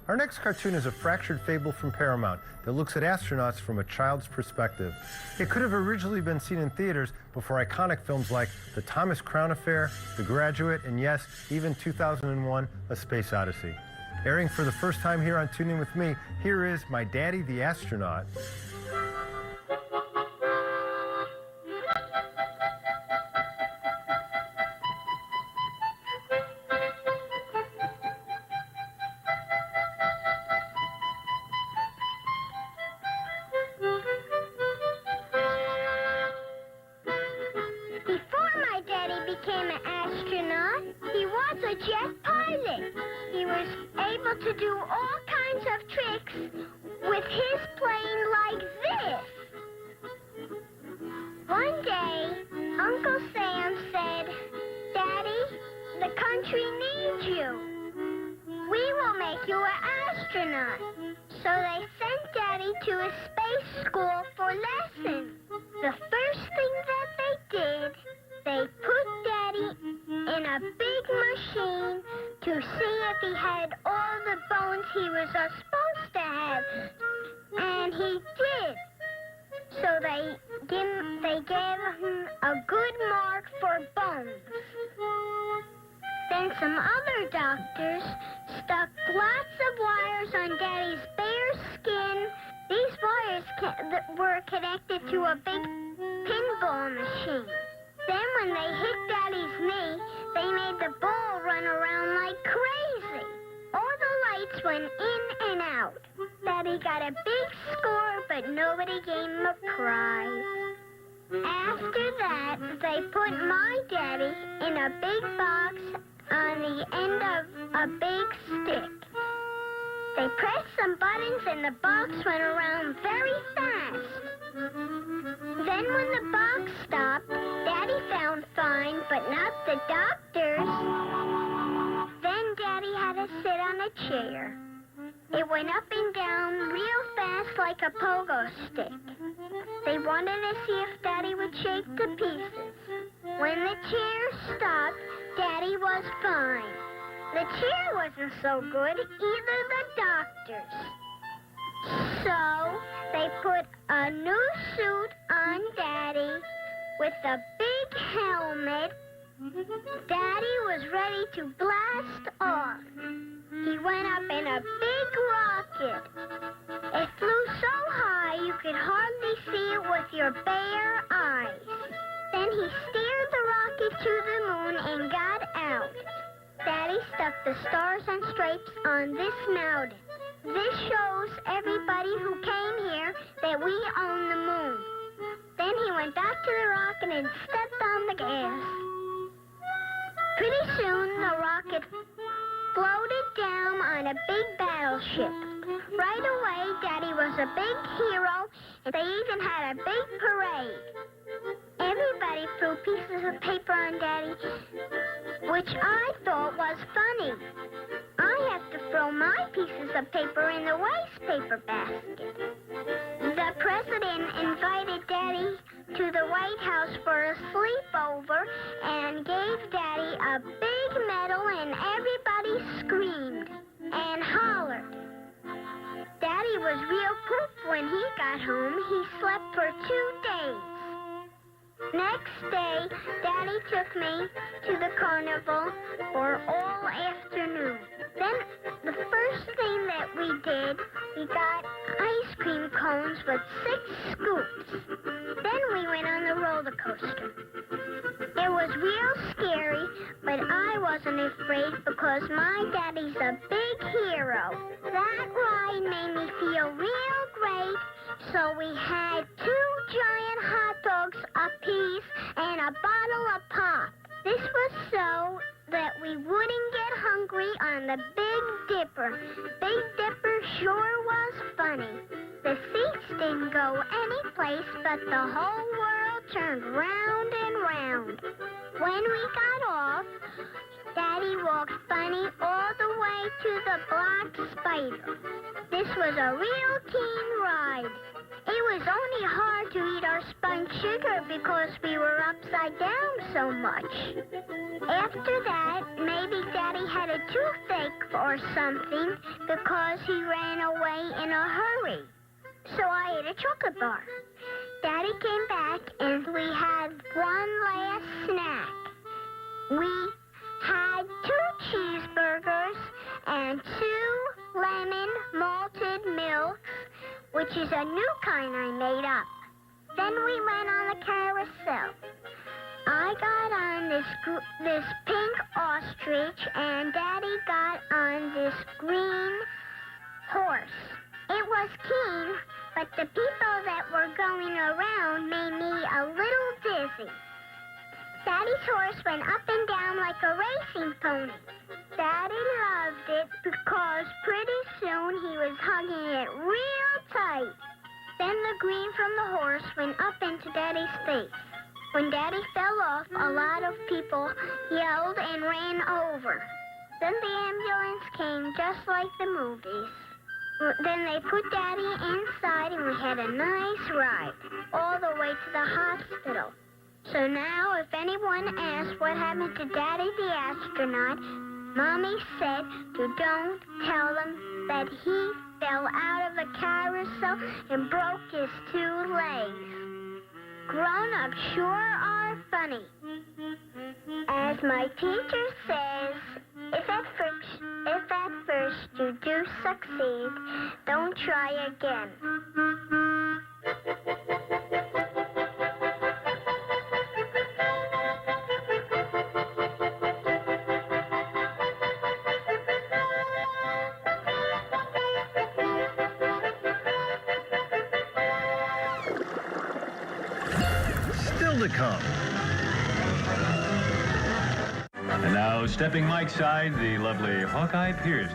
Our next cartoon is a fractured fable from Paramount that looks at astronauts from a child's perspective. It could have originally been seen in theaters before iconic films like The Thomas Crown Affair, The Graduate, and yes, even 2001, A Space Odyssey. Airing for the first time here on Toon In With Me, here is My Daddy the Astronaut. Became an astronaut. He was a jet pilot. He was able to do all kinds of tricks with his plane like this. One day, Uncle Sam said, "Daddy, the country needs you. We will make you an astronaut." So they sent Daddy to a space school for lessons. The first thing that they did, they put Daddy in a big machine to see if he had all the bones he was supposed to have. And he did. So they gave him a good mark for bones. Then some other doctors stuck lots of wires on Daddy's bare skin. These wires were connected to a big pinball machine. Then when they hit Daddy's knee, they made the ball run around like crazy. All the lights went in and out. Daddy got a big score, but nobody gave him a prize. After that, they put my Daddy in a big box on the end of a big stick. They pressed some buttons and the box went around very fast. Then when the box stopped, Daddy found fine, but not the doctors. Then Daddy had to sit on a chair. It went up and down real fast like a pogo stick. They wanted to see if Daddy would shake to pieces. When the chair stopped, Daddy was fine. The chair wasn't so good, either the doctors. So they put a new suit on Daddy with a big helmet. Daddy was ready to blast off. He went up in a big rocket. It flew so high you could hardly see it with your bare eyes. Then he steered the rocket to the moon and got out. Daddy stuck the stars and stripes on this mountain. This shows everybody who came here that we own the moon. Then he went back to the rocket and stepped on the gas. Pretty soon, the rocket floated down on a big battleship. Right away, Daddy was a big hero, and they even had a big parade. Everybody threw pieces of paper on Daddy, which I thought was funny. I have to throw my pieces of paper in the waste paper basket. The president invited Daddy to the White House for a sleepover and gave Daddy a big medal, and everybody screamed and hollered. Daddy was real poop when he got home. He slept for 2 days. Next day, Daddy took me to the carnival for all afternoon. Then the first thing that we did, we got ice cream cones with 6 scoops. Then we went on the roller coaster. It was real scary, but I wasn't afraid because my Daddy's a big hero. That ride made me feel real great, so we had 2 giant hot dogs apiece and a bottle of pop. This was so that we wouldn't get hungry on the Big Dipper. Big Dipper sure was funny. The seats didn't go any place, but the whole world turned round and round. When we got off, Daddy walked funny all the way to the black spider. This was a real keen ride. It was only hard to eat our spun sugar because we were upside down so much. After that, maybe Daddy had a toothache or something because he ran away in a hurry. So I ate a chocolate bar. Daddy came back and we had one last snack. We had 2 cheeseburgers and 2 lemon malted milks, which is a new kind I made up. Then we went on the carousel. I got on this pink ostrich and Daddy got on this green horse. It was keen, but the people that were going around made me a little dizzy. Daddy's horse went up and down like a racing pony. Daddy loved it because pretty soon he was hugging it real tight. Then the green from the horse went up into Daddy's face. When Daddy fell off, a lot of people yelled and ran over. Then the ambulance came just like the movies. Then they put Daddy inside and we had a nice ride all the way to the hospital. So now if anyone asks what happened to Daddy the astronaut, Mommy said to don't tell them that he fell out of the carousel and broke his 2 legs. Grown-ups sure are funny. As my teacher says, if at first you do succeed, don't try again. Still to come. And now, stepping Mike's side, the lovely Hawkeye Pierce.